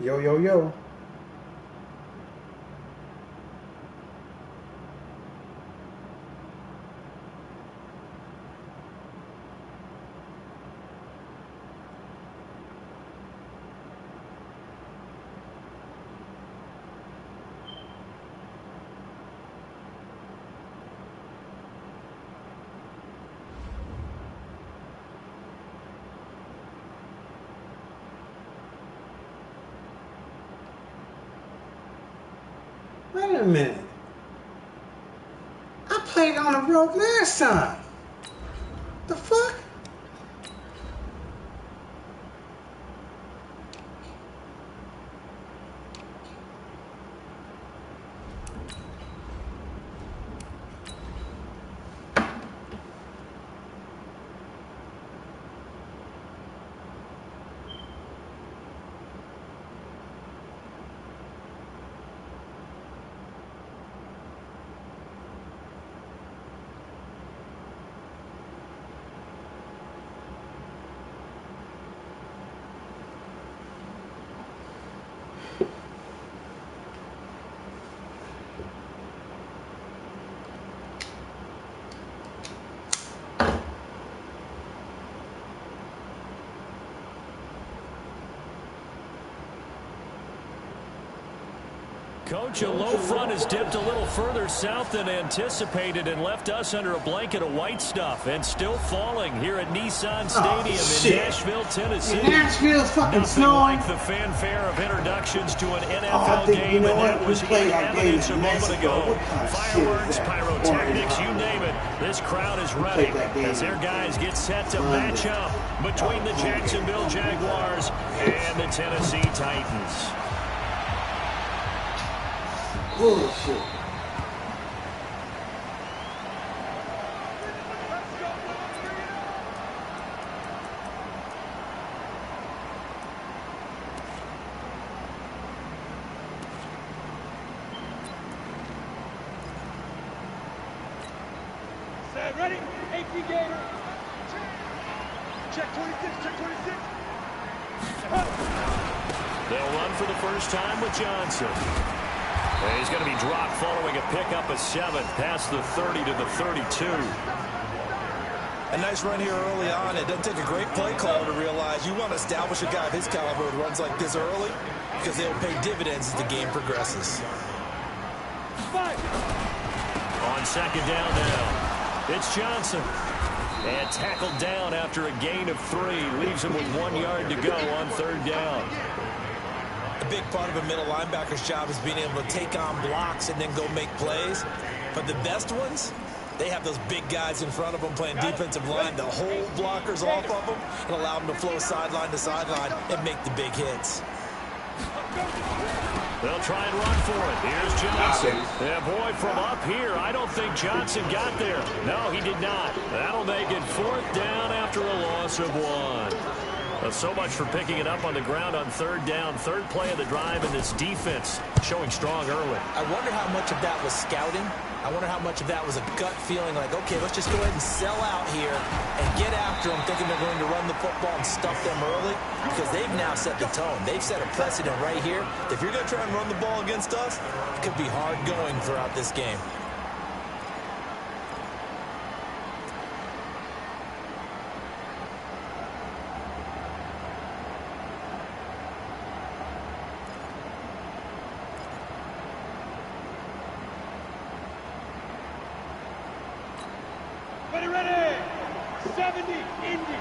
Yo, yo, yo. Wait a minute. I played on the road last time. The fuck? Coach, a low front has dipped a little further south than anticipated and left us under a blanket of white stuff, and still falling here at Nissan Stadium in Nashville, Tennessee. Nashville's fucking snowing. Like the fanfare of introductions to an NFL game, and that was in evidence a moment ago. Fireworks, pyrotechnics, you name it. This crowd is ready as their guys get set to match up between the Jacksonville Jaguars and the Tennessee Titans. Bullshit. Set, ready? 18 gator. Check 26, check 26. They'll run for the first time with Johnson. And he's going to be dropped following a pickup of 7 past the 30 to the 32. A nice run here early on. It doesn't take a great play caller to realize you want to establish a guy of his caliber who runs like this early because they'll pay dividends as the game progresses. On second down now, it's Johnson. And tackled down after a gain of 3. Leaves him with 1 yard to go on third down. A big part of a middle linebacker's job is being able to take on blocks and then go make plays. But the best ones, they have those big guys in front of them playing defensive line to hold blockers off of them and allow them to flow sideline to sideline and make the big hits. They'll try and run for it. Here's Johnson. Yeah, boy, from up here, I don't think Johnson got there. No, he did not. That'll make it 4th down after a loss of 1. So much for picking it up on the ground on third down. Third play of the drive, and this defense showing strong early. I wonder how much of that was scouting. I wonder how much of that was a gut feeling like, okay, let's just go ahead and sell out here and get after them, thinking they're going to run the football and stuff them early, because they've now set the tone. They've set a precedent right here. If you're going to try and run the ball against us, it could be hard going throughout this game. Ready. 70, Indy.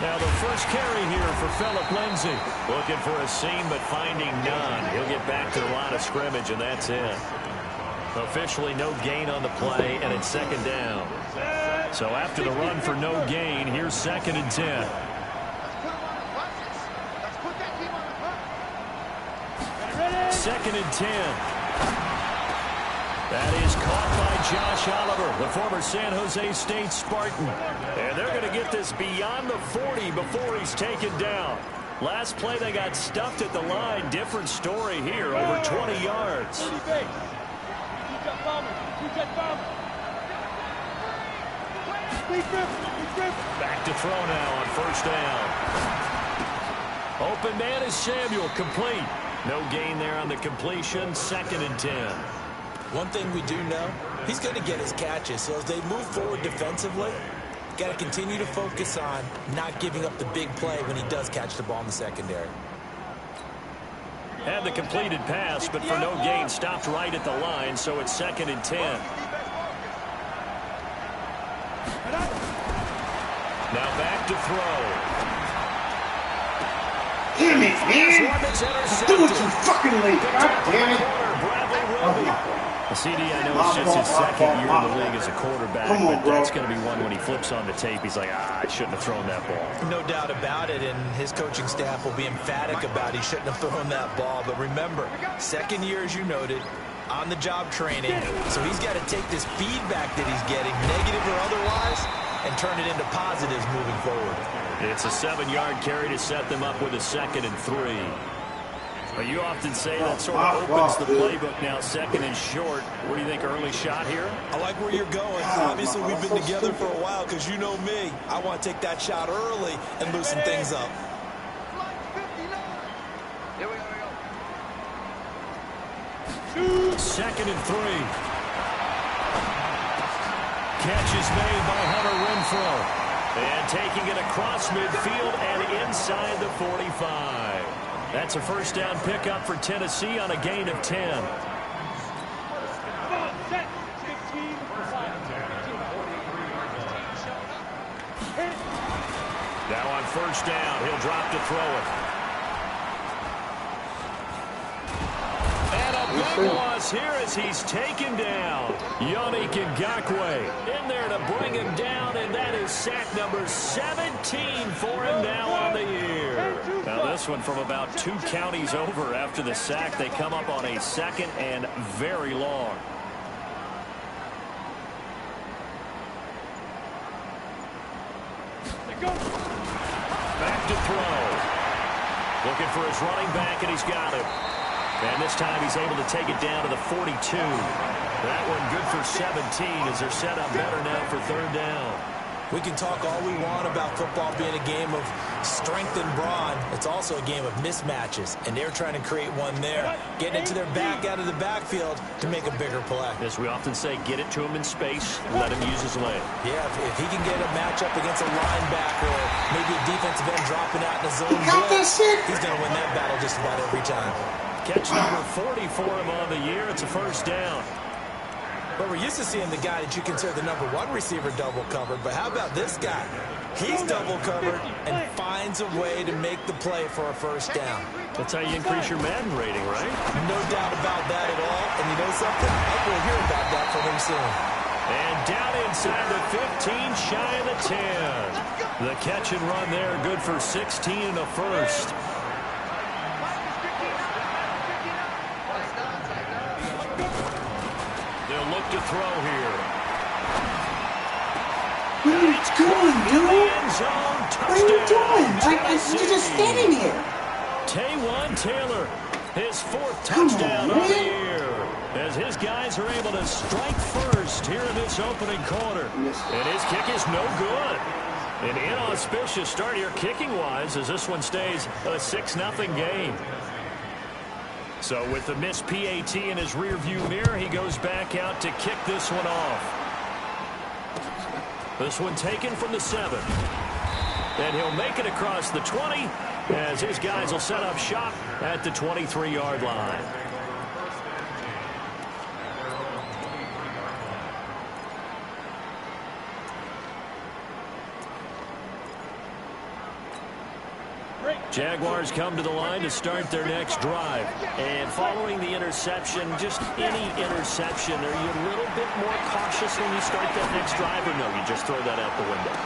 Now the first carry here for Phillip Lindsay. Looking for a seam, but finding none. He'll get back to the line of scrimmage, and that's it. Officially no gain on the play, and it's second down. So after the run for no gain, here's 2nd and 10. Second and 10. That is caught by Josh Oliver, the former San Jose State Spartan. And they're going to get this beyond the 40 before he's taken down. Last play, they got stuffed at the line. Different story here, over 20 yards. Back to throw now on first down. Open man is Samuel, complete. No gain there on the completion, 2nd and 10. One thing we do know, he's going to get his catches. So as they move forward defensively, got to continue to focus on not giving up the big play when he does catch the ball in the secondary. Had the completed pass, but for no gain, stopped right at the line, so it's 2nd and 10. Now back to throw. Damn it, man! Do it too fucking late. God damn it. CD, I know it's just his 2nd year in the league as a quarterback, but that's going to be one when he flips on the tape. He's like, I shouldn't have thrown that ball. No doubt about it, and his coaching staff will be emphatic about he shouldn't have thrown that ball. But remember, 2nd year, as you noted, on-the-job training. So he's got to take this feedback that he's getting, negative or otherwise, and turn it into positives moving forward. It's a 7-yard carry to set them up with a 2nd and 3. But you often say that sort of opens the playbook now, 2nd and short. What do you think, early shot here? I like where you're going. Obviously, we've been together for a while because you know me. I want to take that shot early and loosen things up. Here we go. 2nd and 3. Catch is made by Hunter Renfrow. And taking it across midfield and inside the 45. That's a first down pickup for Tennessee on a gain of 10. Now on first down, he'll drop to throw it. And a big loss here as he's taken down. Yannick Ngakoue in there to bring him down, and that is sack number 17 for him now on the year. Now this one from about 2 counties over after the sack. They come up on a 2nd and very long. Back to throw. Looking for his running back, and he's got it. And this time he's able to take it down to the 42. That one good for 17 as they're set up better now for 3rd down. We can talk all we want about football being a game of strength and brawn. It's also a game of mismatches, and they're trying to create one there, getting it to their back out of the backfield to make a bigger play. As we often say, get it to him in space, let him use his leg. Yeah, if he can get a matchup against a linebacker or maybe a defensive end dropping out in the zone blitz, he's going to win that battle just about every time. Catch number 40 for him on the year. It's a first down. But we're used to seeing the guy that you consider the number 1 receiver double covered. But how about this guy? He's double covered and finds a way to make the play for a first down. That's how you increase your Madden rating, right? No doubt about that at all. And you know something? I will hear about that from him soon. And down inside the 15, shy of the 10. The catch and run there, good for 16 and a first. They'll look to throw here. What are you doing, dude? What are you doing? You're just standing here. Taywan Taylor, his 4th touchdown of the year. As his guys are able to strike first here in this opening quarter. And his kick is no good. An inauspicious start here kicking-wise as this one stays a 6-0 game. So with the missed PAT in his rearview mirror, he goes back out to kick this one off. This one taken from the 7. And he'll make it across the 20 as his guys will set up shop at the 23-yard line. Jaguars come to the line to start their next drive. And following the interception, just any interception, are you a little bit more cautious when you start that next drive, or no, you just throw that out the window?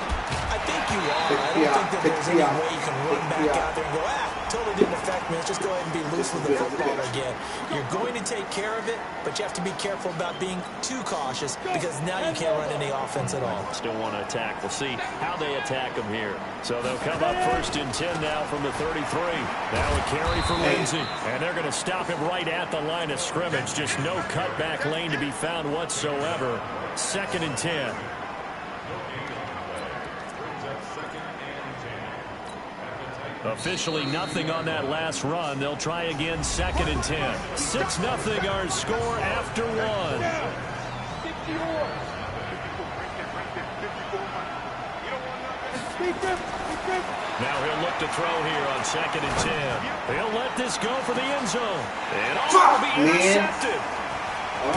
I think you are. I don't think that there's any way you can run back out there and go, totally didn't affect me. Let's just go ahead and be loose with the football again. You're going to take care of it, but you have to be careful about being too cautious because now you can't run any offense at all. Still want to attack. We'll see how they attack them here. So they'll come up 1st and 10 now from the 33. Now a carry for Lindsey. And they're going to stop him right at the line of scrimmage. Just no cutback lane to be found whatsoever. 2nd and 10. Officially nothing on that last run. They'll try again, 2nd and 10. 6-0 our score after one. Now he'll look to throw here on 2nd and 10. He'll let this go for the end zone. And all will be intercepted.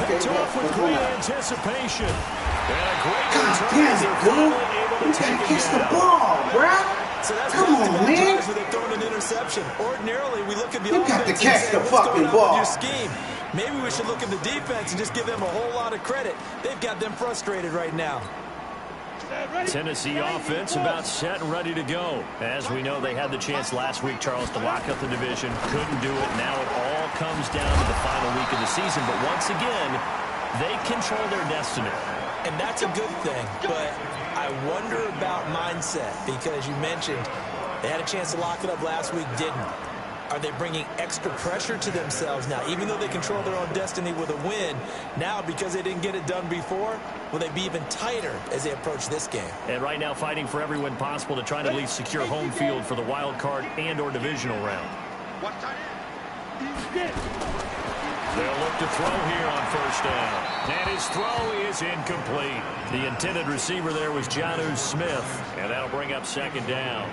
Picked off with great anticipation. And a great return. They're finally able to take catch it the down. ball, bruh. So that's Come on, man. where they're throwing an interception. Ordinarily, we look at the You offense got to and catch say, the what's fucking going on ball. with your scheme? Maybe we should look at the defense and just give them a whole lot of credit. They've got them frustrated right now. Tennessee offense about set and ready to go. As we know, they had the chance last week, Charles, to lock up the division. Couldn't do it. Now it all comes down to the final week of the season. But once again, they control their destiny. And that's a good thing. But I wonder about mindset, because you mentioned they had a chance to lock it up last week, didn't. Are they bringing extra pressure to themselves now? Even though they control their own destiny with a win, now because they didn't get it done before, will they be even tighter as they approach this game? And right now fighting for every win possible to try to at least secure home field for the wild card and or divisional round. They'll look to throw here on 1st down. And his throw is incomplete. The intended receiver there was Jonnu Smith. And that'll bring up 2nd down.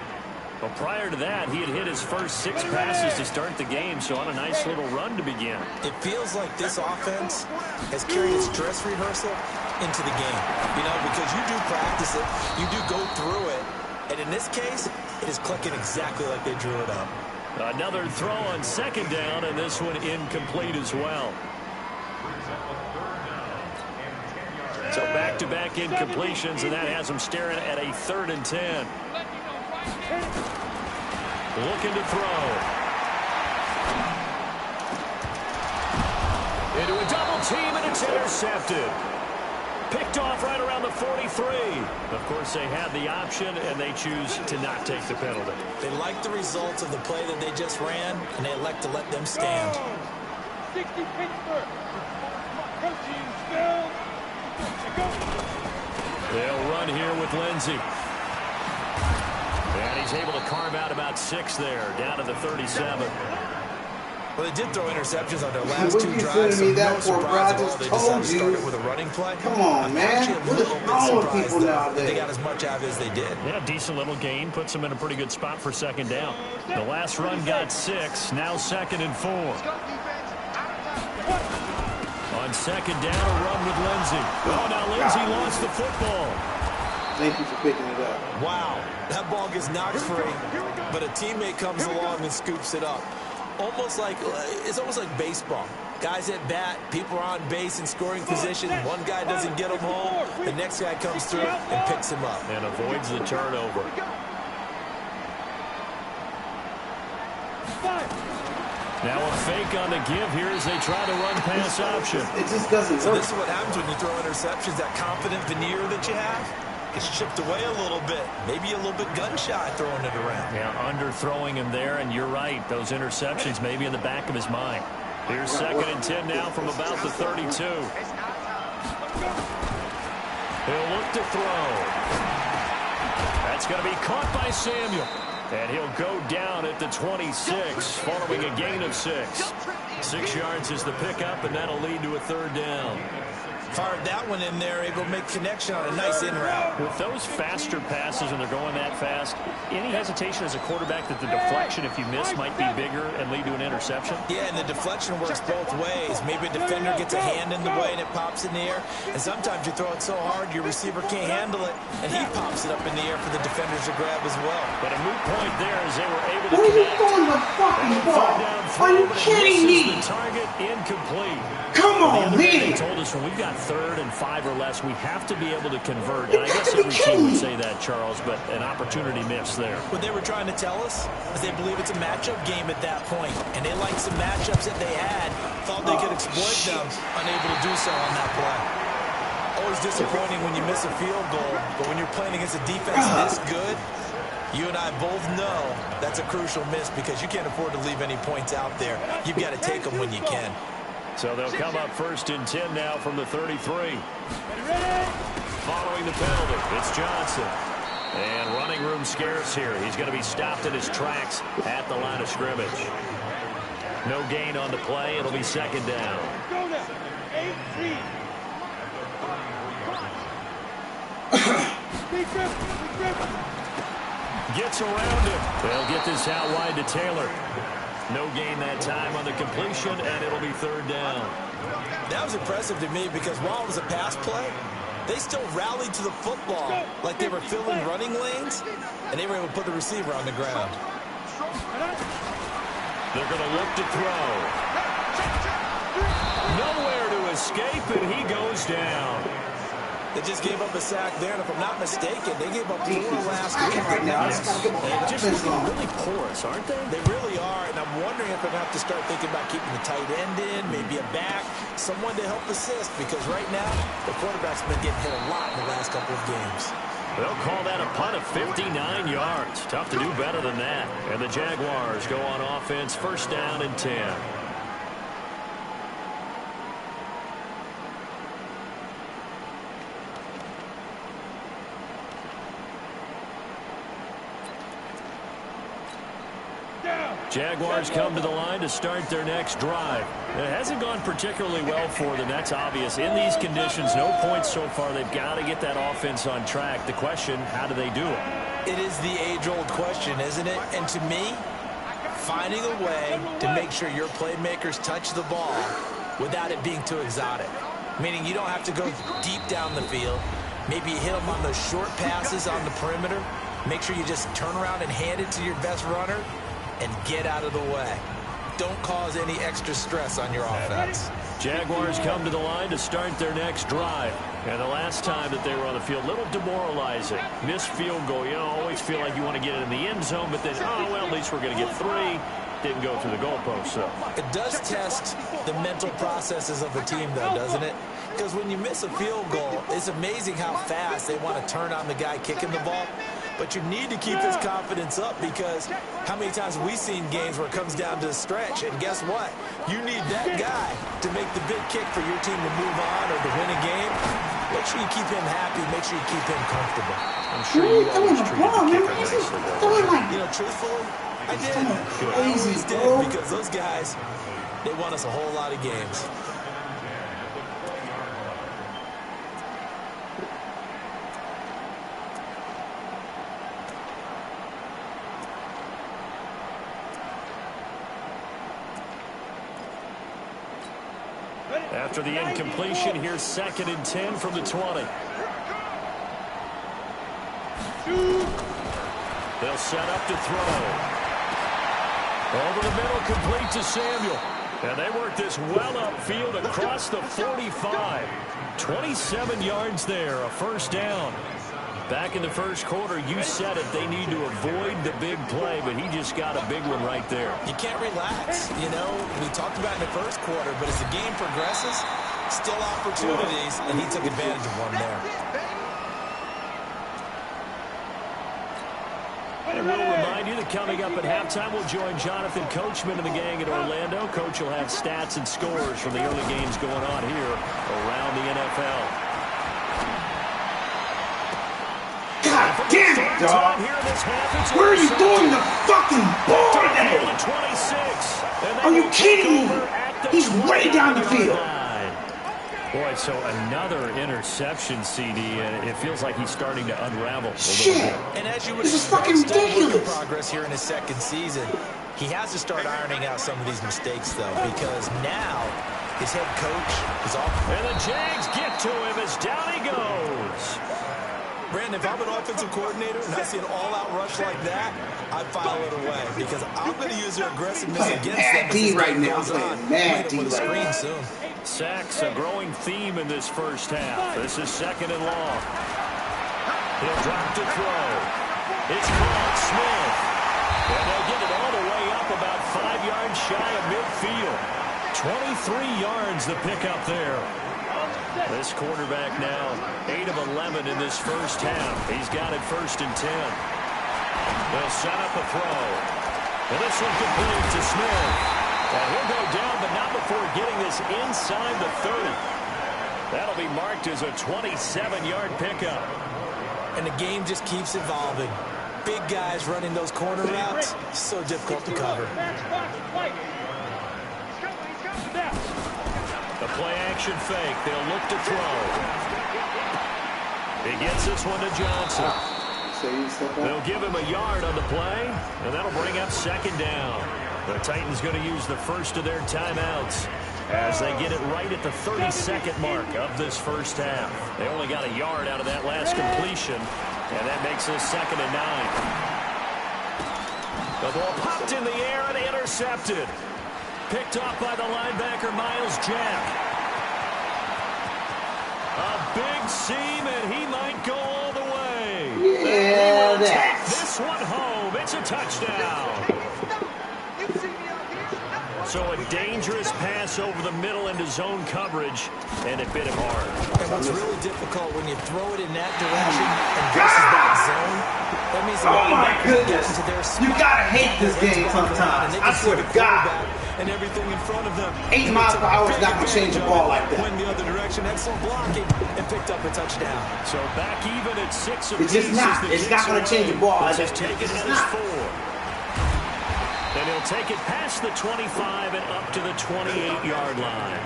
Well, prior to that, he had hit his first 6 passes to start the game, so on a nice little run to begin. It feels like this offense has carried its dress rehearsal into the game. You know, because you do practice it, you do go through it, and in this case, it is clicking exactly like they drew it up. Another throw on 2nd down, and this one incomplete as well. So back-to-back incompletions, and that has them staring at a 3rd and 10. Looking to throw. Into a double team, and it's intercepted. Picked off right around the 43. Of course, they had the option, and they choose to not take the penalty. They like the results of the play that they just ran, and they elect to let them stand. 60 Pittsburgh. They'll run here with Lindsey. And he's able to carve out about 6 there, down to the 37. Well, they did throw interceptions on their last 2 you drives, so feeding me that no for, bro? surprise I at all. just They told decided to start you. it with a running play. Come on, man. What is wrong with people nowadays? They got as much out of it as they did. Yeah, decent little gain. Puts them in a pretty good spot for 2nd down. The last run got 6. Now 2nd and 4. On 2nd down, a run with Lindsey. Oh, now Lindsey lost the football. Thank you for picking it up. Wow, that ball gets knocked free, but a teammate comes along and scoops it up. It's almost like baseball. Guys at bat, people are on base in scoring position. One guy doesn't get him home. The next guy comes through and picks him up. And avoids the turnover. Now a fake on the give here as they try to run pass option. It just doesn't So work. this is what happens when you throw interceptions. That confident veneer that you have gets chipped away a little bit. Maybe a little bit gun-shy throwing it around. Yeah, underthrowing him there, and you're right. Those interceptions may be in the back of his mind. Here's 2nd and 10 now from about the 32. He'll look to throw. That's going to be caught by Samuel. And he'll go down at the 26, following a gain of 6. 6 yards is the pickup, and that'll lead to a 3rd down. Fired that one in there, able to make connection on a nice in route. With those faster passes and they're going that fast, any hesitation as a quarterback that the deflection, if you miss, might be bigger and lead to an interception? Yeah, and the deflection works both ways. Maybe a defender gets a hand in the way and it pops in the air. And sometimes you throw it so hard your receiver can't handle it, and he pops it up in the air for the defenders to grab as well. But a moot point there as they were able to Where are you connect. throwing the fucking ball? Are you kidding me? The target incomplete. Come on, They man. told us when we've got 3rd and 5 or less, we have to be able to convert. And I guess every team would say that, Charles, but an opportunity missed there. What they were trying to tell us is they believe it's a matchup game at that point, and they liked some matchups that they had, thought they could exploit them, unable to do so on that play. Always disappointing when you miss a field goal, but when you're playing against a defense this good, you and I both know that's a crucial miss because you can't afford to leave any points out there. You've got to take them when you can. So they'll come up 1st and 10 now from the 33. Following the penalty, it's Johnson. And running room scarce here. He's going to be stopped in his tracks at the line of scrimmage. No gain on the play. It'll be second down. Go now. 18. Big grip. Gets around him. They'll get this out wide to Taylor. No gain that time on the completion, and it'll be third down. That was impressive to me because while it was a pass play, they still rallied to the football like they were filling running lanes, and they were able to put the receiver on the ground. They're going to look to throw. Nowhere to escape, and he goes down. They just gave up a sack there, and if I'm not mistaken, they gave up 4 last week. Right now. I just gotta get my They're just offense looking on. really porous, aren't they? They really are, and I'm wondering if they're going to have to start thinking about keeping the tight end in, maybe a back, someone to help assist, because right now, the quarterback's been getting hit a lot in the last couple of games. They'll call that a punt of 59 yards. Tough to do better than that. And the Jaguars go on offense, first down and 10. Jaguars come to the line to start their next drive. It hasn't gone particularly well for them. That's obvious. In these conditions, no points so far. They've got to get that offense on track. The question, how do they do it? It is the age-old question, isn't it? And to me, finding a way to make sure your playmakers touch the ball without it being too exotic. Meaning you don't have to go deep down the field. Maybe you hit them on those short passes on the perimeter. Make sure you just turn around and hand it to your best runner and get out of the way. Don't cause any extra stress on your offense. Jaguars come to the line to start their next drive. And the last time that they were on the field, a little demoralizing. Missed field goal. You know, always feel like you want to get it in the end zone, but then, oh, well, at least we're going to get 3. Didn't go through the goalpost, so. It does test the mental processes of a team, though, doesn't it? Because when you miss a field goal, it's amazing how fast they want to turn on the guy kicking the ball. But you need to keep his confidence up, because how many times have we seen games where it comes down to the stretch, and guess what? You need that guy to make the big kick for your team to move on or to win a game. Make sure you keep him happy. Make sure you keep him comfortable. I'm sure you always treated the kicker nicely. You know, truthfully, I did. I always did, because those guys, they won us a whole lot of games. After the incompletion, here's second and 10 from the 20. They'll set up to throw. Over the middle, complete to Samuel. And they work this well upfield across the 45. 27 yards there, a first down. Back in the first quarter, you said it, they need to avoid the big play, but he just got a big one right there. You can't relax. You know, we talked about in the first quarter, but as the game progresses, still opportunities, and he took advantage of one there. And we'll remind you that coming up at halftime, we'll join Jonathan Coachman and the gang in Orlando. Coach will have stats and scores from the early games going on here around the NFL. God damn it, dog! Where are you throwing the fucking ball today? Are you kidding me? He's way down the field. Boy, so another interception, CD, and it feels like he's starting to unravel a little bit. And as you would this is fucking ridiculous. Progress here in his second season, he has to start ironing out some of these mistakes, though, because now his head coach is off. And the Jags get to him as down he goes. Brandon, if I'm an offensive coordinator and I see an all-out rush like that, I file it away, because I'm going to use their aggressiveness against them. D right now. Mad D right now. Sacks, a growing theme in this first half. This is second and long. He'll drop to throw. It's caught, Smith. And they'll get it all the way up about 5 yards shy of midfield. 23 yards the pickup there. This quarterback now 8 of 11 in this first half. He's got it first and 10. They'll set up a throw. And this one complete to Smith. And he'll go down, but not before getting this inside the 30. That'll be marked as a 27-yard pickup. And the game just keeps evolving. Big guys running those corner routes, so difficult to cover. The play-action fake. They'll look to throw. He gets this one to Johnson. They'll give him a yard on the play, and that'll bring up second down. The Titans going to use the first of their timeouts as they get it right at the 32nd mark of this first half. They only got a yard out of that last completion, and that makes this 2nd and 9. The ball popped in the air and intercepted. Picked off by the linebacker, Miles Jack. A big seam, and he might go all the way. Yeah, take this one home. It's a touchdown. So a dangerous pass over the middle into zone coverage, and it bit him hard. And what's really difficult when you throw it in that direction and versus that zone, that means the linebackers get into their spot. You gotta hate this game sometimes. I swear to God. And everything in front of them. 8 miles per hour is not going to change the ball like that. Went the other direction, excellent blocking, and picked up a touchdown. So back even at 6 apiece. It's just not. It's not going to change the ball. It's just taken at his 4. And he'll take it past the 25 and up to the 28-yard line.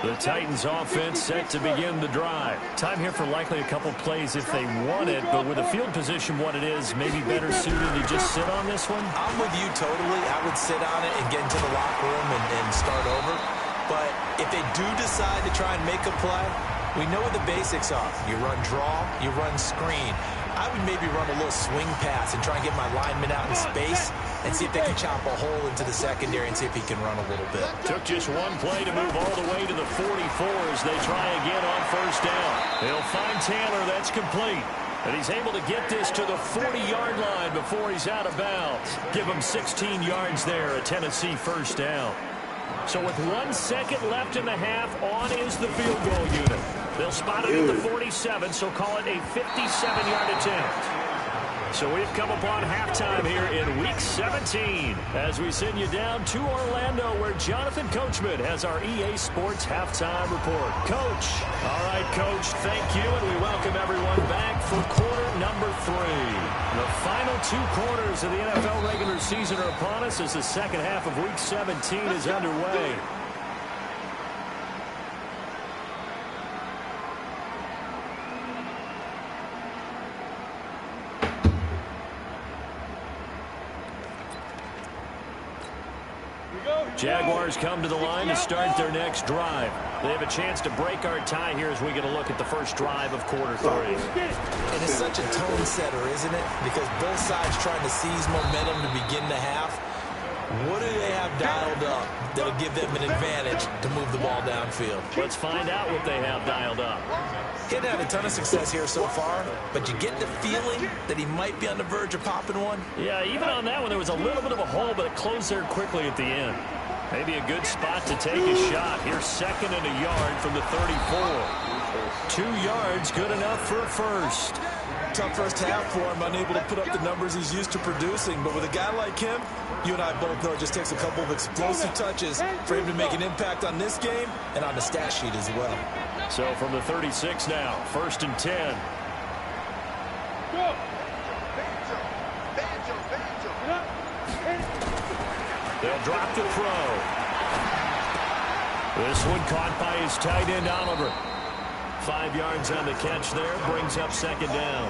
The Titans offense set to begin the drive. Time here for likely a couple plays if they want it, but with the field position what it is, maybe better suited to just sit on this one? I'm with you totally. I would sit on it and get into the locker room and start over. But if they do decide to try and make a play, we know what the basics are. You run draw, you run screen. I would maybe run a little swing pass and try and get my lineman out in space and see if they can chop a hole into the secondary and see if he can run a little bit. Took just one play to move all the way to the 44 as they try again on first down. They'll find Taylor. That's complete. And he's able to get this to the 40-yard line before he's out of bounds. Give him 16 yards there, a Tennessee first down. So with 1 second left in the half, on is the field goal unit. They'll spot it at the 47, so call it a 57-yard attempt. So we've come upon halftime here in Week 17 as we send you down to Orlando where Jonathan Coachman has our EA Sports Halftime Report. Coach. All right, Coach, thank you, and we welcome everyone back for quarter number 3. The final 2 quarters of the NFL regular season are upon us as the second half of Week 17 is underway. Jaguars come to the line to start their next drive. They have a chance to break our tie here as we get a look at the first drive of quarter 3. And it's such a tone setter, isn't it? Because both sides trying to seize momentum to begin the half. What do they have dialed up that'll give them an advantage to move the ball downfield? Let's find out what they have dialed up. He hadn't had a ton of success here so far, but you get the feeling that he might be on the verge of popping one. Yeah, even on that one, there was a little bit of a hole, but it closed there quickly at the end. Maybe a good spot to take a shot. Here's 2nd and a yard from the 34. 2 yards, good enough for a first. Tough first half for him, unable to put up the numbers he's used to producing. But with a guy like him, you and I both know it just takes a couple of explosive touches for him to make an impact on this game and on the stat sheet as well. So from the 36 now, 1st and 10. They'll drop the throw. This one caught by his tight end, Oliver. 5 yards on the catch there, brings up 2nd down.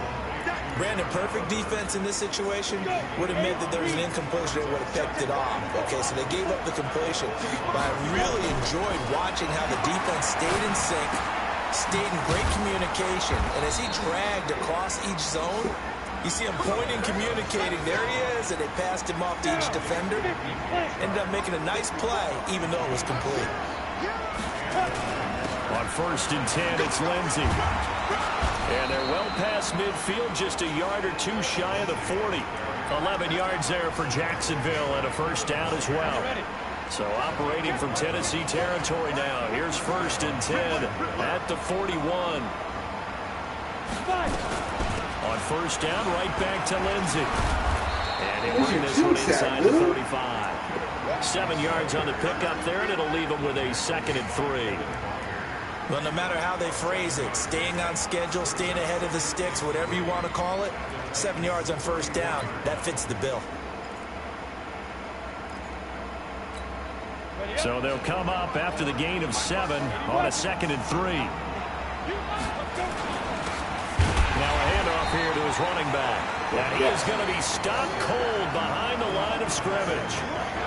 Brandon, perfect defense in this situation would have meant that there was an incompletion that would have picked it off. Okay, so they gave up the completion. But I really enjoyed watching how the defense stayed in sync, stayed in great communication. And as he dragged across each zone, you see him pointing, communicating. There he is, and they passed him off to each defender. Ended up making a nice play, even though it was complete. On 1st and 10, it's Lindsey. And they're well past midfield, just a yard or 2 shy of the 40. 11 yards there for Jacksonville and a first down as well. So operating from Tennessee territory now. Here's 1st and 10 at the 41. On 1st down, right back to Lindsey. And he'll bring this one inside the 35. 7 yards on the pickup there, and it'll leave him with a 2nd and 3. Well, no matter how they phrase it, staying on schedule, staying ahead of the sticks, whatever you want to call it, 7 yards on first down, that fits the bill. So they'll come up after the gain of 7 on a 2nd and 3. Now a handoff here to his running back. And he is going to be stopped cold behind the line of scrimmage.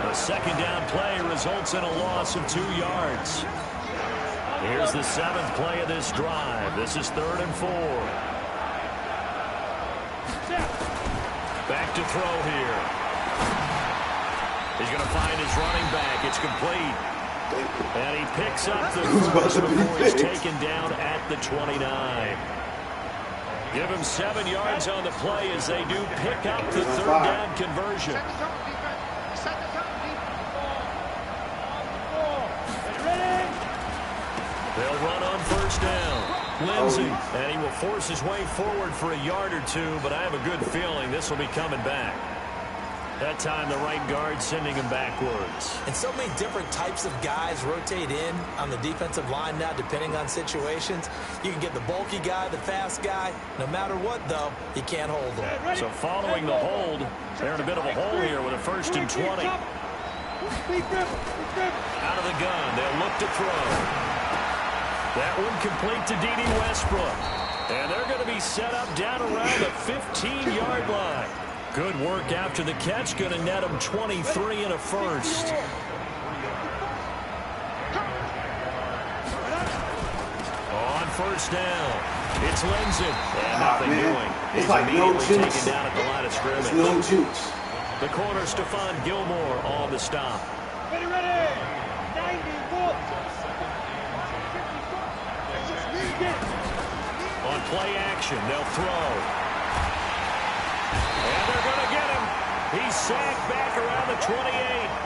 A 2nd down play results in a loss of 2 yards. Here's the 7th play of this drive. This is 3rd and 4. Back to throw here. He's going to find his running back. It's complete. And he picks up the first before he's taken down at the 29. Give him 7 yards on the play as they do pick up the 3rd down conversion. They'll run on first down. Lindsey, and he will force his way forward for a yard or 2, but I have a good feeling this will be coming back. That time, the right guard sending him backwards. And so many different types of guys rotate in on the defensive line now, depending on situations. You can get the bulky guy, the fast guy. No matter what, though, he can't hold them. So following the hold, they're in a bit of a hole here with a 1st and 20. Out of the gun, they'll look to throw. That one complete to D.D. Westbrook. And they're going to be set up down around the 15-yard line. Good work after the catch. Going to net him 23 and a 1st. On first down, it's Lindsey. And nothing doing. It's like no juice. Taken down at the line of scrimmage. It's no juice. The corner, Stephon Gilmore, on the stop. Ready, ready. 91. On play action, they'll throw. And they're going to get him. He's sacked back around the 28.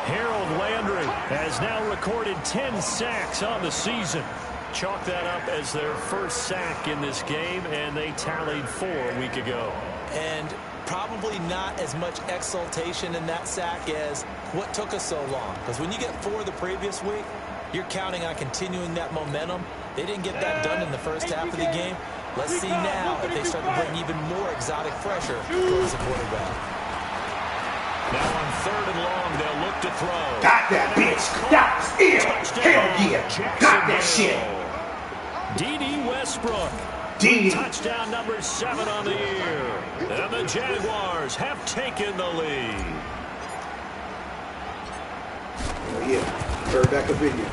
Harold Landry has now recorded 10 sacks on the season. Chalk that up as their first sack in this game, and they tallied 4 a week ago. And probably not as much exultation in that sack as what took us so long. Because when you get 4 the previous week, you're counting on continuing that momentum. They didn't get that done in the first half of the game. Let's see now if they start to bring even more exotic pressure towards the quarterback. Now on 3rd and long, they'll look to throw. Got that bitch. That was it. Hell yeah. Got that shit. D.D. Westbrook. Touchdown number 7 on the year. And the Jaguars have taken the lead. Oh, yeah. Turn back up in here.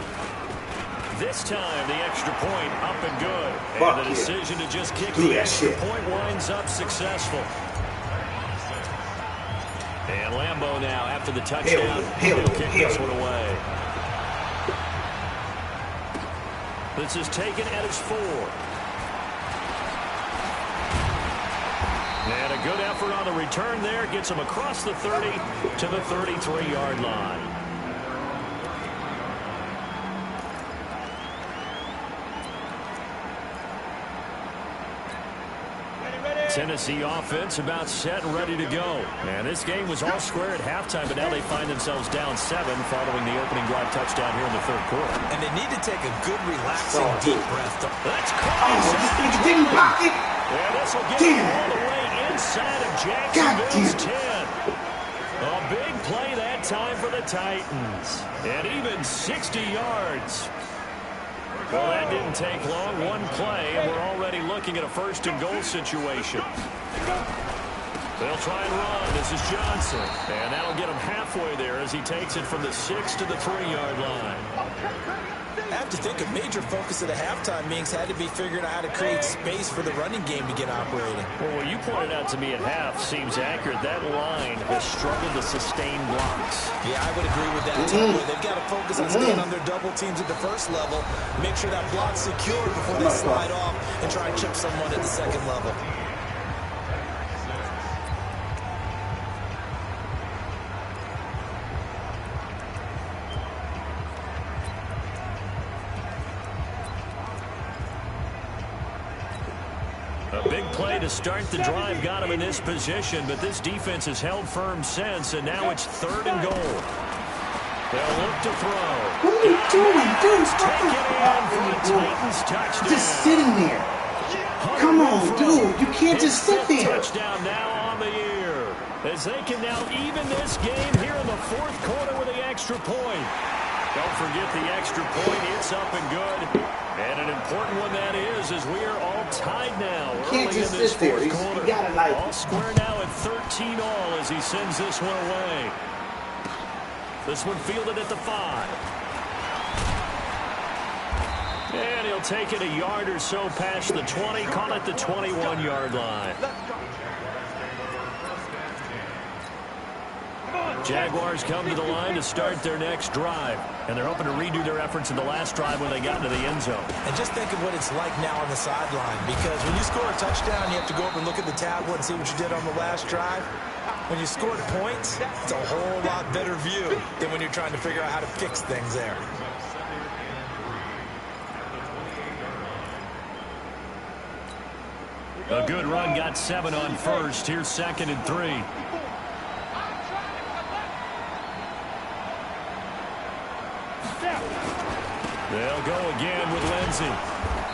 This time, the extra point up and good. Fuck And the yeah. decision to just kick Do the that extra shit. point winds up successful. And Lambeau now, after the touchdown, he'll kick this one away. This is taken at his 4. And a good effort on the return there. Gets him across the 30 to the 33-yard line. Tennessee offense about set and ready to go. And this game was all square at halftime, but now they find themselves down 7 following the opening drive touchdown here in the 3rd quarter. And they need to take a good, relaxing, deep breath. That's Oh, this nigga didn't block it. Yeah, this will get him all the way inside of Jacksonville's 10. A big play that time for the Titans. And even 60 yards. Well, that didn't take long. One play, and we're already looking at a 1st and goal situation. They'll try and run. This is Johnson. And that'll get him halfway there as he takes it from the 6 to the 3-yard line. I have to think a major focus of the halftime meetings had to be figuring out how to create space for the running game to get operating. Well, what you pointed out to me at half seems accurate. That line has struggled to sustain blocks. Yeah, I would agree with that, too. They've got to focus on staying on their double teams at the first level, make sure that block's secured before they slide off and try and chip someone at the second level. A Big play to start the drive got him in this position, but this defense has held firm since, and now it's 3rd and goal. They'll look to throw. What are you doing, dude? Take it in for the Titans touchdown. Just sitting there. Come on, dude. You can't just sit there. Touchdown now on the year, as they can now even this game here in the 4th quarter with the extra point. Don't forget the extra point. It's up and good. And an important one that is, as we are all tied now early in this 4th quarter. You gotta like all square now at 13 all as he sends this one away. This one fielded at the 5. And he'll take it a yard or so past the 20, call it the 21-yard line. Jaguars come to the line to start their next drive, and they're hoping to redo their efforts in the last drive when they got into the end zone. And just think of what it's like now on the sideline, because when you score a touchdown, you have to go up and look at the tablet and see what you did on the last drive. When you scored points, it's a whole lot better view than when you're trying to figure out how to fix things there. A good run got 7 on first. Here's 2nd and 3. They'll go again with Lindsey.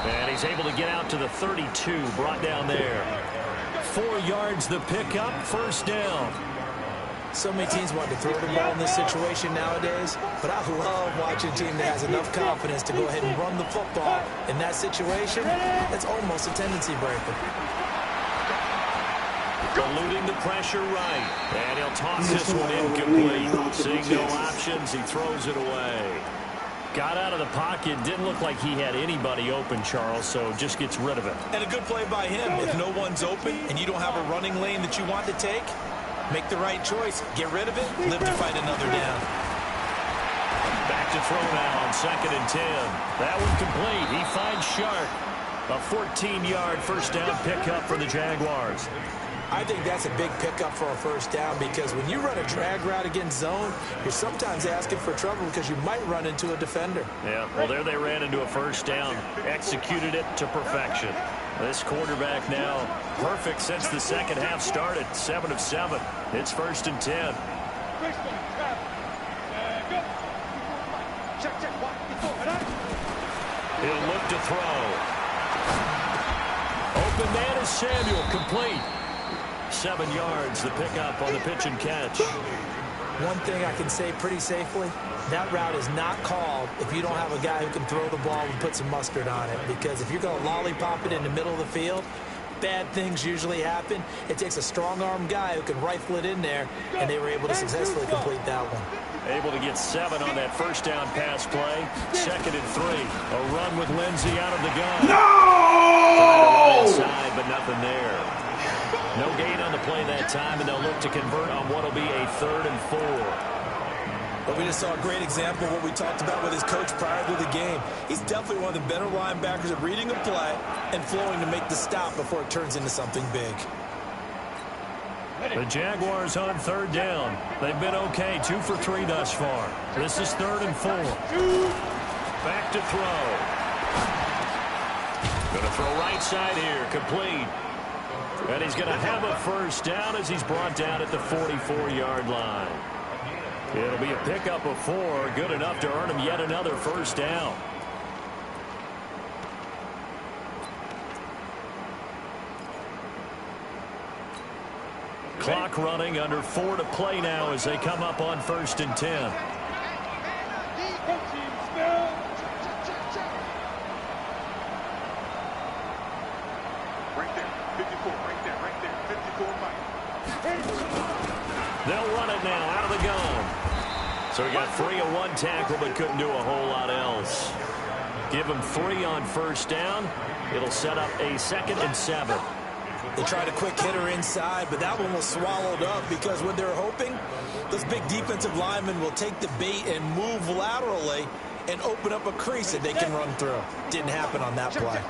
And he's able to get out to the 32, brought down there. 4 yards the pickup, 1st down. So many teams want to throw the ball in this situation nowadays, but I love watching a team that has enough confidence to go ahead and run the football. In that situation, it's almost a tendency breaker. Eluding the pressure right. And he'll toss this one incomplete. Seeing no options, he throws it away. Got out of the pocket. Didn't look like he had anybody open, Charles, so just gets rid of it. And a good play by him. If no one's open and you don't have a running lane that you want to take, make the right choice. Get rid of it. Live to fight another down. Back to throw now on 2nd and 10. That one complete. He finds Sharp. A 14-yard 1st down pickup for the Jaguars. I think that's a big pickup for a 1st down, because when you run a drag route against zone, you're sometimes asking for trouble because you might run into a defender. Yeah, well, there they ran into a 1st down. Executed it to perfection. This quarterback now perfect since the 2nd half started. 7 of 7. It's 1st and 10. He'll look to throw. Open man is Samuel, complete. 7 yards, the pickup on the pitch and catch. One thing I can say pretty safely, that route is not called if you don't have a guy who can throw the ball and put some mustard on it. Because if you're going to lollipop it in the middle of the field, bad things usually happen. It takes a strong-arm guy who can rifle it in there, and they were able to successfully complete that one. Able to get 7 on that 1st down pass play. 2nd and 3. A run with Lindsey out of the gun. No! Trying to run inside, but nothing there. No gain on the play that time, and they'll look to convert on what will be a 3rd and 4. But we just saw a great example of what we talked about with his coach prior to the game. He's definitely one of the better linebackers at reading a play and flowing to make the stop before it turns into something big. The Jaguars on 3rd down. They've been okay, 2 for 3 thus far. This is 3rd and 4. Back to throw. Going to throw right side here, complete. And he's going to have a 1st down as he's brought down at the 44-yard line. It'll be a pickup of 4, good enough to earn him yet another 1st down. Clock running, under 4 to play now as they come up on 1st and 10. They'll run it now out of the gun. So he got 3 on 1 tackle, but couldn't do a whole lot else. Give him 3 on 1st down. It'll set up a 2nd and 7. They tried a quick hitter inside, but that one was swallowed up because what they're hoping, those big defensive linemen will take the bait and move laterally and open up a crease that they can run through. Didn't happen on that play.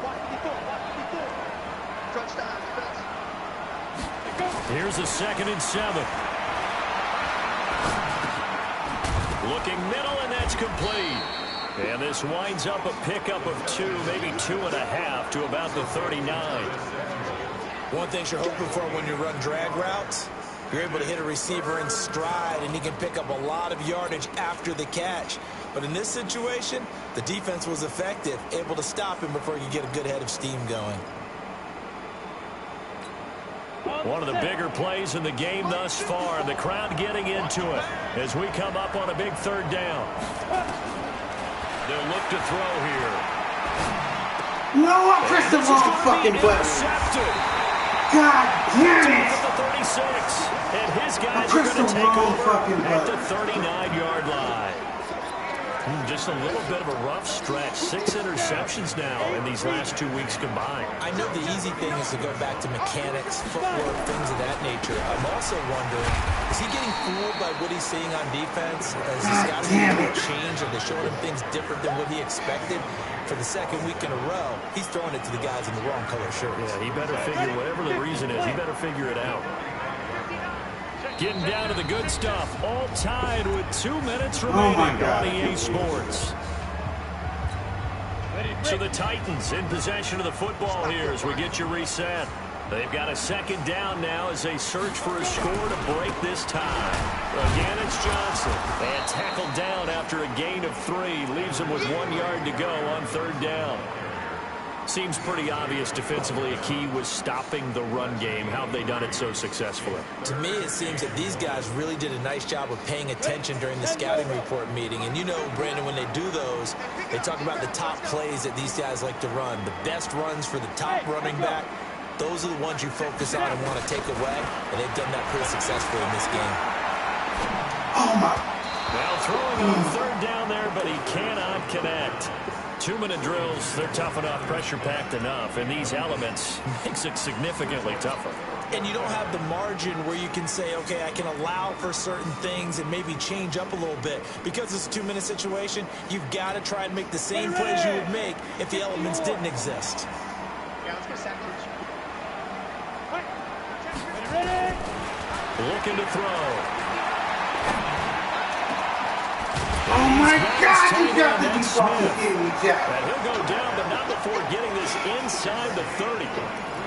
Here's a 2nd and 7. Looking middle, and that's complete. And this winds up a pickup of 2, maybe 2.5 to about the 39. One thing you're hoping for when you run drag routes, you're able to hit a receiver in stride, and he can pick up a lot of yardage after the catch. But in this situation, the defense was effective, able to stop him before you get a good head of steam going. One of the bigger plays in the game thus far. The crowd getting into it as we come up on a big third down. They'll look to throw here. No, I pressed the wrong fucking button. God damn it! At the 36, and his guys are going to take over at the 39-yard line. Just a little bit of a rough stretch. 6 interceptions now in these last 2 weeks combined. I know the easy thing is to go back to mechanics, footwork, things of that nature. I'm also wondering, is he getting fooled by what he's seeing on defense? Has the scouting report changed? Are they showing him things different than what he expected? For the second week in a row, he's throwing it to the guys in the wrong color shirts. Yeah, he better figure, whatever the reason is, he better figure it out. Getting down to the good stuff. All tied with 2 minutes remaining on EA Sports. So the Titans in possession of the football here as we get you reset. They've got a second down now as they search for a score to break this tie. Again, it's Johnson. And tackled down after a gain of 3. Leaves him with 1 yard to go on third down. Seems pretty obvious defensively a key was stopping the run game. How have they done it so successfully? To me, it seems that these guys really did a nice job of paying attention during the scouting report meeting. And you know, Brandon, when they do those, they talk about the top plays that these guys like to run. The best runs for the top running back. Those are the ones you focus on and want to take away. And they've done that pretty successfully in this game. Oh, my. Well, throwing on third down there, but he cannot connect. 2-minute drills, they're tough enough, pressure-packed enough, and these elements makes it significantly tougher. And you don't have the margin where you can say, okay, I can allow for certain things and maybe change up a little bit. Because it's a 2-minute situation, you've got to try and make the same plays you would make if the elements didn't exist. Yeah, let's go second. Looking to throw. Oh my God, you got to be fucking kidding me, Jack. And he'll go down, but not before getting this inside the 30.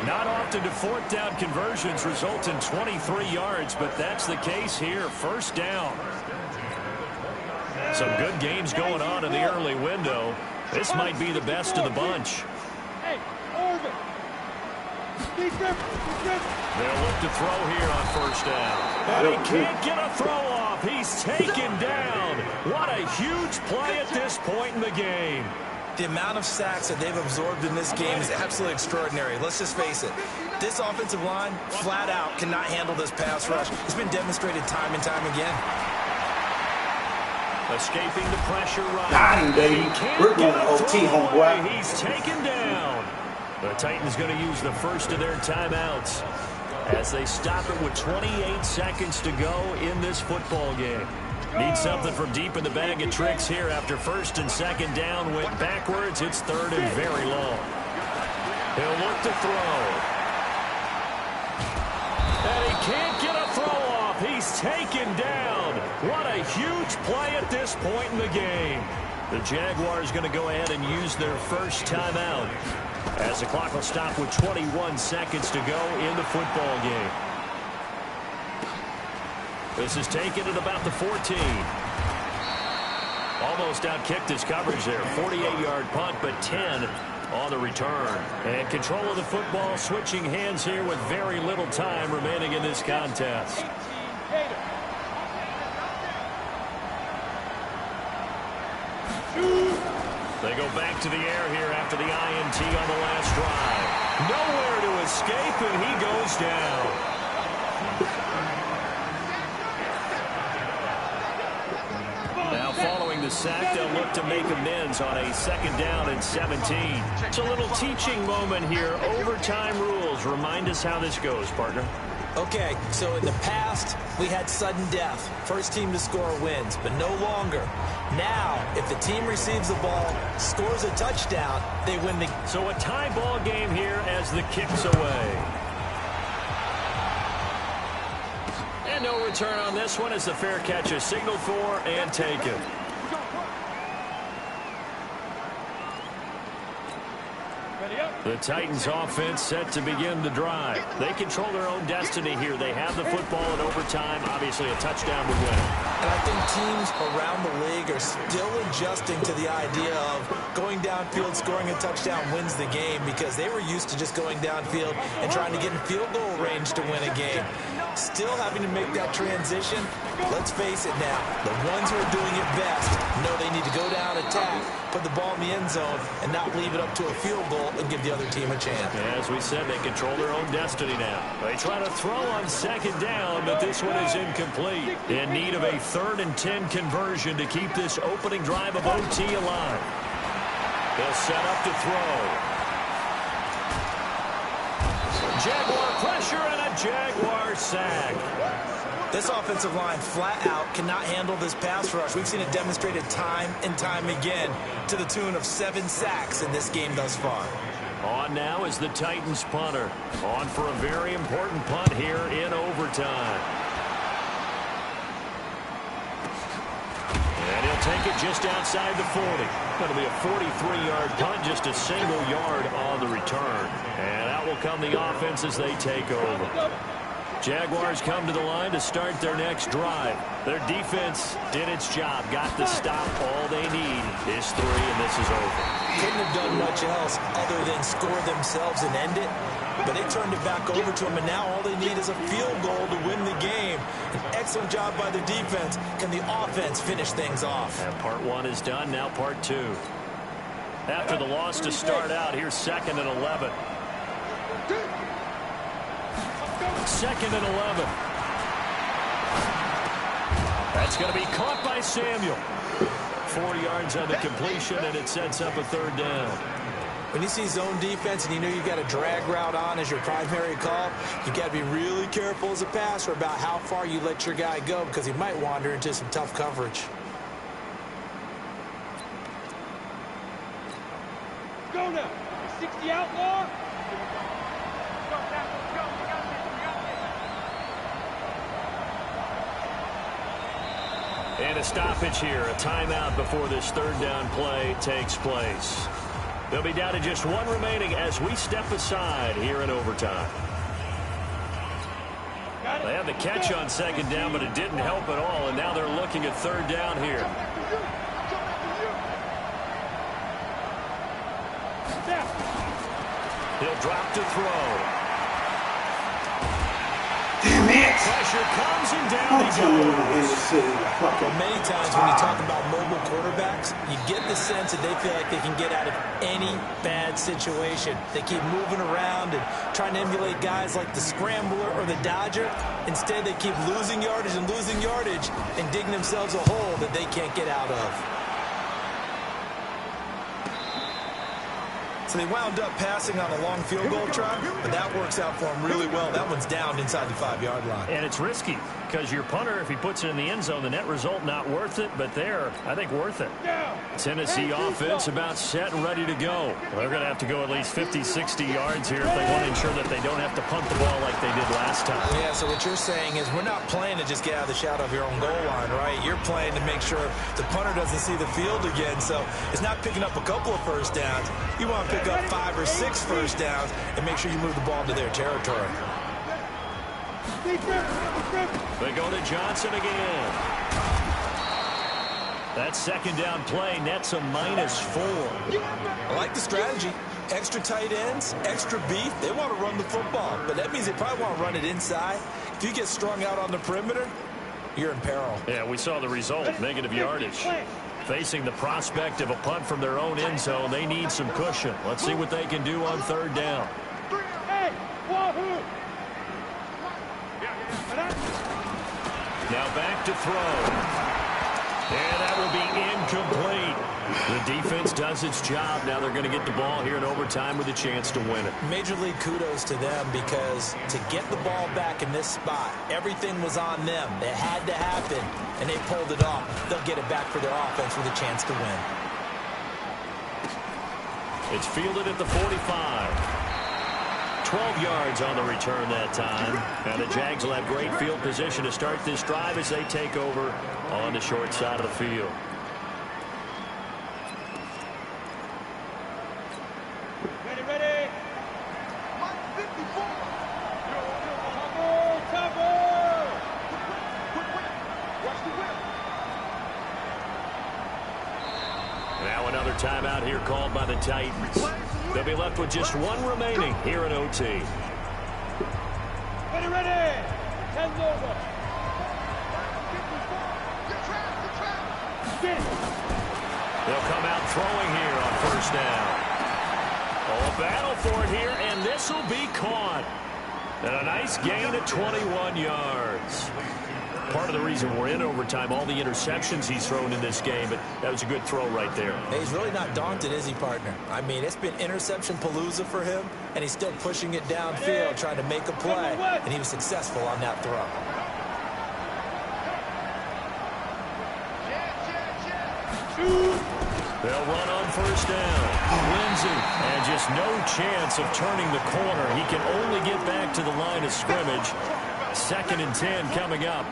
Not often do fourth down conversions result in 23 yards, but that's the case here. First down. Some good games going on in the early window. This might be the best of the bunch. Hey, Orvin. They'll look to throw here on first down. And he can't get a throw off. He's taken down. What a huge play at this point in the game. The amount of sacks that they've absorbed in this game is absolutely extraordinary. Let's just face it. This offensive line, flat out, cannot handle this pass rush. It's been demonstrated time and time again. Escaping the pressure right. Got him, baby. We're going to OT, homeboy. He's taken down. The Titans going to use the first of their timeouts as they stop it with 28 seconds to go in this football game. Need something from deep in the bag of tricks here after first and second down went backwards. It's third and very long. He'll look to throw. And he can't get a throw off. He's taken down. What a huge play at this point in the game. The Jaguars going to go ahead and use their first timeout as the clock will stop with 21 seconds to go in the football game. This is taken at about the 14. Almost outkicked his coverage there. 48-yard punt, but 10 on the return. And control of the football switching hands here with very little time remaining in this contest. They go back to the air here after the INT on the last drive. Nowhere to escape, and he goes down. Now following the sack, they'll look to make amends on a second down and 17. It's a little teaching moment here. Overtime rules. Remind us how this goes, partner. Okay, so in the past, we had sudden death. First team to score wins, but no longer. Now, if the team receives the ball, scores a touchdown, they win the... So a tie ball game here as the kick's away. And no return on this one as the fair catch is signaled for and taken. Ready up. The Titans offense set to begin to drive. They control their own destiny here. They have the football in overtime. Obviously, a touchdown would win. And I think teams around the league are still adjusting to the idea of going downfield, scoring a touchdown wins the game, because they were used to just going downfield and trying to get in field goal range to win a game. Still having to make that transition. Let's face it now, the ones who are doing it best know they need to go down, attack, put the ball in the end zone, and not leave it up to a field goal and give the other team a chance. As we said, they control their own destiny now. They try to throw on second down, but this one is incomplete. In need of a 3rd and 10 conversion to keep this opening drive of OT alive. They'll set up to throw. Jaguar pressure and a Jaguar sack. This offensive line flat out cannot handle this pass rush. We've seen it demonstrated time and time again to the tune of 7 sacks in this game thus far. On now is the Titans punter. On for a very important punt here in overtime. And he'll take it just outside the 40. Going to be a 43-yard punt, just a single yard on the return. And out will come the offense as they take over. Jaguars come to the line to start their next drive. Their defense did its job, got the stop. All they need is 3, and this is over. Couldn't have done much else other than score themselves and end it. But they turned it back over to them, and now all they need is a field goal to win the game. An excellent job by the defense. Can the offense finish things off? And part 1 is done, now part 2. After the loss to start out, here's 2nd and 11. 2nd and 11. That's going to be caught by Samuel. 4 yards on the completion, and it sets up a 3rd down. When you see zone defense and you know you've got a drag route on as your primary call, you've got to be really careful as a passer about how far you let your guy go, because he might wander into some tough coverage. Go now. 60 outlaw. And a stoppage here, a timeout before this 3rd down play takes place. They'll be down to just 1 remaining as we step aside here in overtime. They had the catch on 2nd down, but it didn't help at all, and now they're looking at 3rd down here. He'll drop to throw. Damn it! Pressure comes and down he goes. Many times when you talk about mobile quarterbacks, you get the sense that they feel like they can get out of any bad situation. They keep moving around and trying to emulate guys like the Scrambler or the Dodger. Instead, they keep losing yardage and digging themselves a hole that they can't get out of. So they wound up passing on a long field goal try, but that works out for them really well. That one's down inside the 5-yard line. And it's risky because your punter, if he puts it in the end zone, the net result not worth it, but there, I think worth it. Tennessee offense about set and ready to go. They're going to have to go at least 50, 60 yards here if they want to ensure that they don't have to punt the ball like they did last time. Yeah, so what you're saying is we're not playing to just get out of the shadow of your own goal line, right? You're playing to make sure the punter doesn't see the field again, so it's not picking up a couple of first downs. You want to pick up 5 or 6 first downs and make sure you move the ball into their territory. They go to Johnson again. That 2nd down play nets a -4. I like the strategy. Extra tight ends, extra beef. They want to run the football, but that means they probably want to run it inside. If you get strung out on the perimeter, you're in peril. Yeah, we saw the result, negative yardage. Facing the prospect of a punt from their own end zone, they need some cushion. Let's see what they can do on 3rd down. Now back to throw. And that will be incomplete. The defense does its job. Now they're going to get the ball here in overtime with a chance to win it. Major league kudos to them, because to get the ball back in this spot, everything was on them. It had to happen, and they pulled it off. They'll get it back for their offense with a chance to win. It's fielded at the 45. 12 yards on the return that time. And the Jags will have great field position to start this drive as they take over on the short side of the field. Ready. Now another timeout here called by the Titans. They'll be left with just one remaining here in OT. Ready. 10's over. They'll come out throwing here on first down. Oh, a battle for it here, and this will be caught. And a nice gain of 21 yards. Part of the reason we're in overtime, all the interceptions he's thrown in this game, but that was a good throw right there. Hey, he's really not daunted, is he, partner? I mean, it's been interception palooza for him, and he's still pushing it downfield, trying to make a play, and he was successful on that throw. They'll run on first down. Lindsey, and just no chance of turning the corner. He can only get back to the line of scrimmage. 2nd and 10 coming up.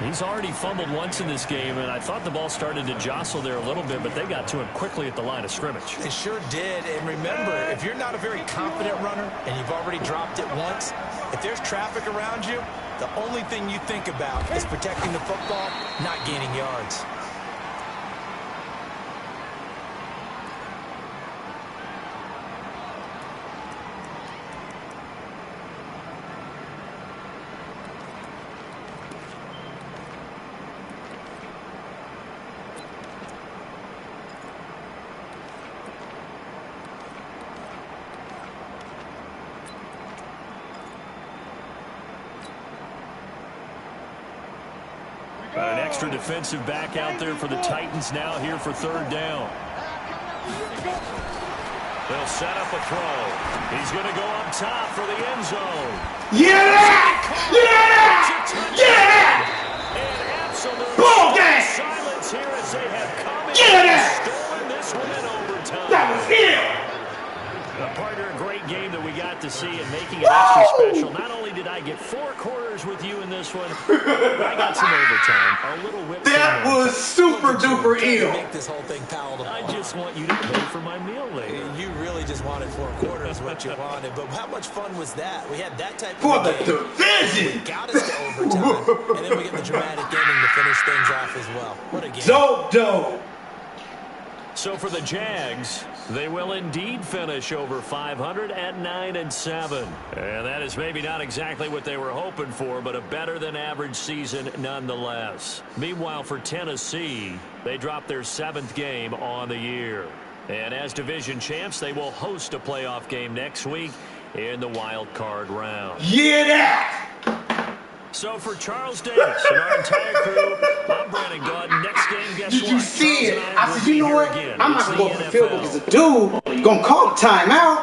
He's already fumbled once in this game, and I thought the ball started to jostle there a little bit, but they got to him quickly at the line of scrimmage. They sure did, and remember, if you're not a very confident runner and you've already dropped it once, if there's traffic around you, the only thing you think about is protecting the football, not gaining yards. An extra defensive back out there for the Titans now here for 3rd down. They'll set up a throw. He's going to go up top for the end zone. Yeah! And absolute Ball game! silence here as they have come in Yeah! and stolen this one in overtime. That was him! Partner, a great game that we got to see and making it extra special. Not only did I get 4 quarters with you in this one, I got some overtime. A little whip. That was super duper ill. Make this whole thing palatable. I just want you to pay for my meal later. You really just wanted 4 quarters, what you wanted. But how much fun was that? We had that type For of the game. division! Got us to overtime. And then we get the dramatic ending to finish things off as well. What a game. Dope. So for the Jags, they will indeed finish over 500 at 9-7. And that is maybe not exactly what they were hoping for, but a better than average season nonetheless. Meanwhile, for Tennessee, they dropped their 7th game on the year. And as division champs, they will host a playoff game next week in the wild card round. Yeah, that! So for Charles Davis and our entire crew, I'm Brandon Gaunt. Next game, guess what? Did you see it? Charles and I said, you know what? I'm not going to go for the field goal because the dude going to call the timeout.